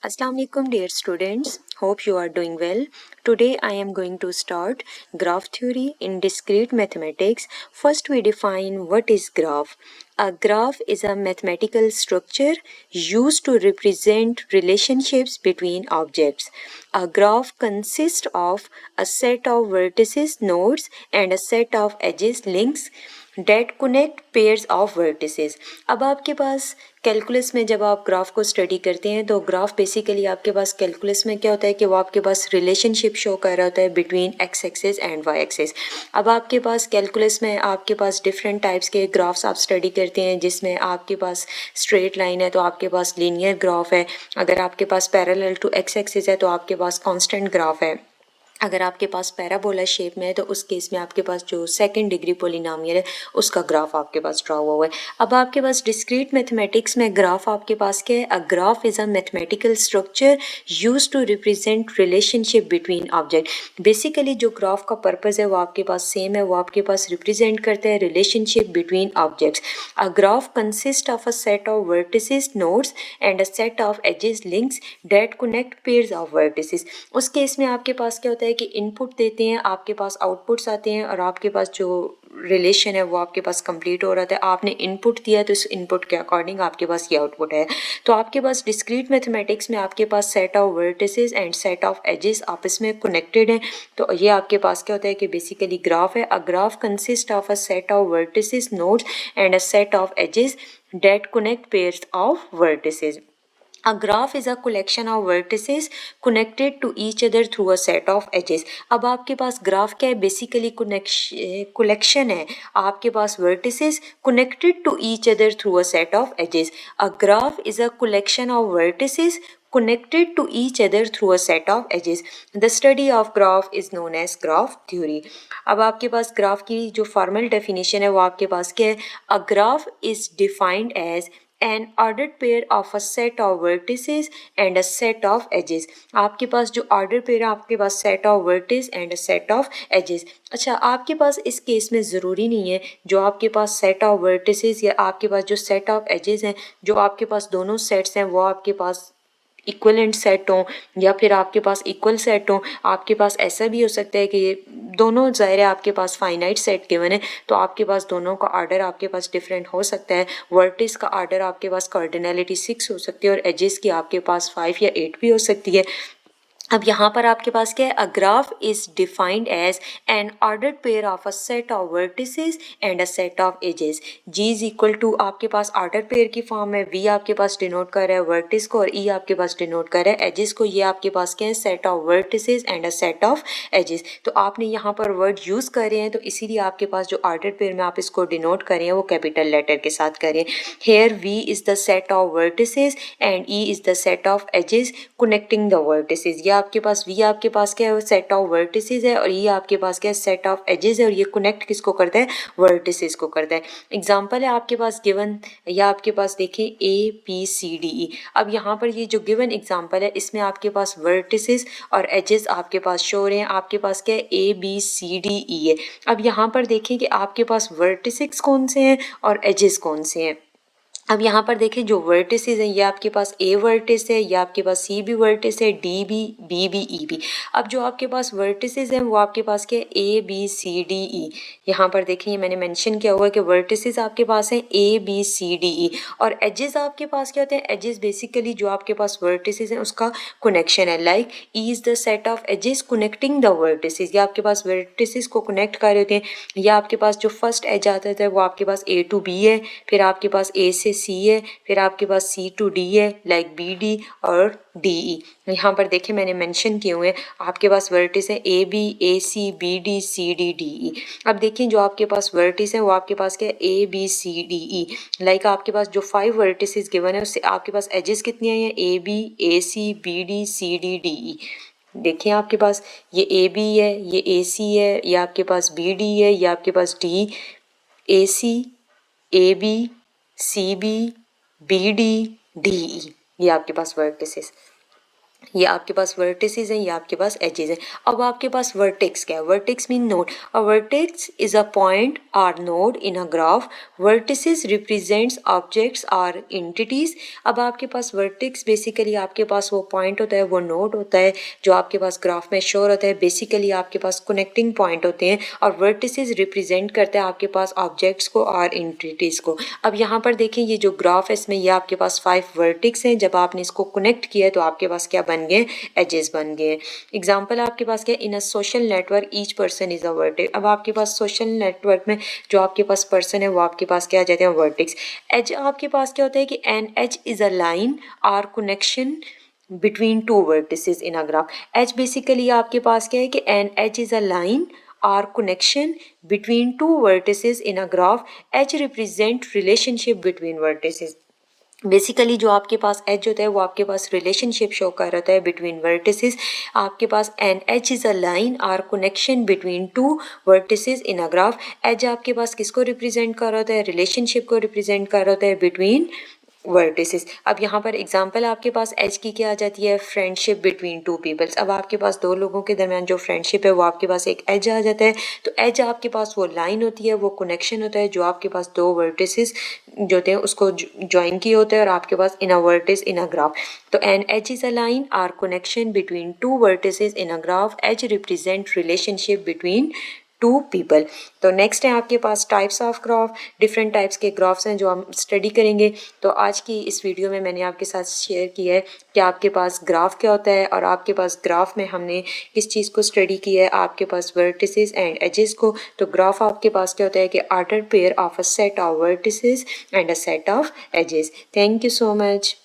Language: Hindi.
Assalamu alaikum dear students, hope you are doing well. Today I am going to start graph theory in discrete mathematics. First we define what is graph. A graph is a mathematical structure used to represent relationships between objects. A graph consists of a set of vertices, nodes and a set of edges, links that connect pairs of vertices. अब आपके पास कैलकुलस में जब आप ग्राफ को स्टडी करते हैं तो ग्राफ बेसिकली आपके पास कैलकुलस में क्या होता है कि वो आपके पास रिलेशनशिप शो कर रहा होता है between x axis and y axis. अब आपके पास कैलकुलस में आपके पास डिफरेंट टाइप्स के ग्राफ्स आप स्टडी करते हैं जिसमें आपके पास स्ट्रेट लाइन है तो आपके पास लीनियर ग्राफ है, अगर आपके पास पैरेलल टू एक्स एक्सिस है तो आपके पास कांस्टेंट ग्राफ है, अगर आपके पास पैराबोला शेप में है तो उस केस में आपके पास जो सेकंड डिग्री पोलिनोमियल है उसका ग्राफ आपके पास ड्रा हुआ है. अब आपके पास डिस्क्रीट मैथमेटिक्स में ग्राफ आपके पास क्या है? A graph is a mathematical structure used to represent relationship between object. Basically जो ग्राफ का पर्पस है वो आपके पास सेम है, वो आपके पास रिप्रेजेंट करता है relationship between objects. A graph consist of a set of vertices, nodes and a set of edges, links that connect pairs of vertices. उस केस में आपके पास क्या होता है कि इनपुट देते हैं, आपके पास आउटपुट्स आते हैं और आपके पास जो रिलेशन है वो आपके पास कंप्लीट हो रहा था. आपने इनपुट दिया तो इस इनपुट के अकॉर्डिंग आपके पास ये आउटपुट है. तो आपके पास डिस्क्रीट मैथमेटिक्स में आपके पास set of vertices and set of edges आपस में कनेक्टेड हैं. तो ये आपके पास क्या होता है कि बेसिकली ग्राफ है. A graph consist of a set of vertices, nodes and a set of edges that connect pairs of vertices. A graph is a collection of vertices connected to each other through a set of edges. अब आपके पास ग्राफ क्या है? बेसिकली कलेक्शन है आपके पास vertices connected to each other through a set of edges. A graph is a collection of vertices connected to each other through a set of edges. The study of graph is known as graph theory. अब आपके पास ग्राफ की जो फॉर्मल डेफिनेशन है वो आपके पास क्या है? A graph is defined as an ordered pair of a set of vertices and a set of edges. आपके पास जो ordered pair है आपके पास set of vertices and a set of edges. अच्छा, आपके पास इस केस में ज़रूरी नहीं है जो आपके पास set of vertices या आपके पास जो set of edges हैं, जो आपके पास दोनों सेट्स हैं वो आपके पास इक्वलेंट सेट हों या फिर आपके पास इक्वल सेट हों. आपके पास ऐसा भी हो सकता है कि ये दोनों ज़ाहिर है आपके पास फाइनाइट सेट गिवन है तो आपके पास दोनों का आर्डर आपके पास डिफरेंट हो सकता है. वर्टिस का आर्डर आपके पास कार्डिनलिटी 6 हो सकती है और एजेस की आपके पास 5 या 8 भी हो सकती है. अब यहाँ पर आपके पास क्या है? A graph is defined as an ordered pair of a set of vertices and a set of edges. G is equal to आपके पास ऑर्डर पेयर की फॉर्म है, वी आपके पास डिनोट कर रहा है वर्टिस को और ई आपके पास डिनोट कर रहा है एजेस को. ये आपके पास क्या है? Set of vertices and a set of edges. तो आपने यहाँ पर वर्ड यूज़ कर रहे हैं तो इसीलिए आपके पास जो ऑर्डर पेयर में आप इसको डिनोट कर रहे हैं वो कैपिटल लेटर के साथ करें. Here V is the set of vertices and E is the set of edges connecting the vertices. आपके पास वी आपके पास क्या है? सेट ऑफ वर्टिसेस है और ये आपके पास क्या है? सेट ऑफ एजेस है और ये कनेक्ट किसको करता है? वर्टिसेस को करता है. एग्जांपल है आपके पास गिवन या आपके पास देखिए ए बी सी डी ई. अब यहाँ पर ये जो गिवन एग्जांपल है इसमें आपके पास वर्टिसेस और एजेस आपके पास शो हो रहे हैं. आपके पास क्या है? ए बी सी डी ई है. अब यहाँ पर देखें कि आपके पास वर्टिसेस कौन से हैं और एजेस कौन से हैं. अब यहाँ पर देखें जो वर्टिसेस हैं ये आपके पास ए वर्टिस है, या आपके पास सी भी वर्टिस है, डी भी, बी भी, ई भी. अब जो आपके पास वर्टिसेस हैं वो आपके पास क्या है? A B C D E. यहाँ पर देखें ये मैंने मेंशन किया हुआ है कि वर्टिसेस आपके पास हैं ए बी सी डी ई और एजेस आपके पास क्या होते हैं? एजेस बेसिकली जो आपके पास वर्टिसेस हैं उसका कनेक्शन है. Like E is the set of edges connecting the vertices. या आपके पास वर्टिसेस को कनेक्ट कर रहे होते हैं. या आपके पास जो फर्स्ट एज आता है वो आपके पास ए टू बी है, फिर आपके पास ए से सी है, फिर आपके पास सी टू डी है, लाइक बी डी और डी ई. यहाँ पर देखें मैंने मेंशन किए हुए हैं आपके पास वर्टिस है A B, A C, B D, C D, D E. अब देखिए जो आपके पास वर्टिस है वो आपके पास क्या है? A B C D E. Like आपके पास जो 5 वर्टिसेस गिवन है उससे आपके पास एजेस कितनी आई हैं? A B, A C, B D, C D, D E. देखिए आपके पास ये ए बी है, ये ए सी है, ये आपके पास बी डी है, ये आपके पास D, A C, A B, C B, B D, D E. ये आपके पास वर्टिसेस. ये आपके पास वर्टिसेस हैं, ये आपके पास एजेस हैं। अब आपके पास वर्टेक्स क्या है? Vertex mean node. A vertex is a point or node in a graph. Vertices represents objects or entities. अब आपके पास वर्टेक्स बेसिकली आपके पास वो पॉइंट होता है, वो नोड होता है जो आपके पास ग्राफ में शो होता है। बेसिकली आपके पास कनेक्टिंग पॉइंट होते हैं और वर्टिसेस रिप्रेजेंट करते हैं आपके पास ऑब्जेक्ट्स को और एंटिटीज को। अब यहाँ पर देखें ये जो ग्राफ है इसमें ये आपके पास 5 वर्टेक्स हैं। जब आपने इसको कनेक्ट किया तो आपके पास क्या बन गए? एजेस बन गए। एग्जाम्पल आपके पास क्या? In a social network each person is a vertex. अब आपके पास सोशल नेटवर्क में जो आपके पास पर्सन है वो आपके पास क्या आ जाते हैं? वर्टेक्स। एज आपके पास क्या होता है कि an edge is a line or connection between two vertices in a graph. Edge basically आपके पास क्या है कि an edge is a line or connection between two vertices in a graph. Edge represent relationship between vertices. Basically जो आपके पास एज होता है वो आपके पास रिलेशनशिप शो कर रहा है बिटवीन वर्टिसेस। आपके पास an edge is a line or connection between two vertices in a graph. Edge आपके पास किसको रिप्रेजेंट कर रहा है? रिलेशनशिप को रिप्रेजेंट कर रहा है बिटवीन वर्टिसेस। अब यहाँ पर एग्जांपल आपके पास एज की क्या आ जाती है? Friendship between two peoples. अब आपके पास दो लोगों के दरमियान जो फ्रेंडशिप है वो आपके पास एक एज आ जाता है। तो एज आपके पास वो लाइन होती है, वो कनेक्शन होता है जो आपके पास दो वर्टिसेस जो होते हैं उसको ज्वाइन किए होते हैं और आपके पास in a vertex in a graph. तो an edge is a line or connection between two vertices in a graph. Edge represent relationship between two people. तो नेक्स्ट है आपके पास types of graph. Different types के ग्राफ्स हैं जो हम स्टडी करेंगे। तो आज की इस वीडियो में मैंने आपके साथ शेयर किया है कि आपके पास ग्राफ क्या होता है और आपके पास ग्राफ में हमने किस चीज़ को स्टडी किया है, आपके पास वर्टिसेस एंड एजेस को। तो ग्राफ आपके पास क्या होता है कि order pair of a set of vertices and a set of edges. Thank you so much.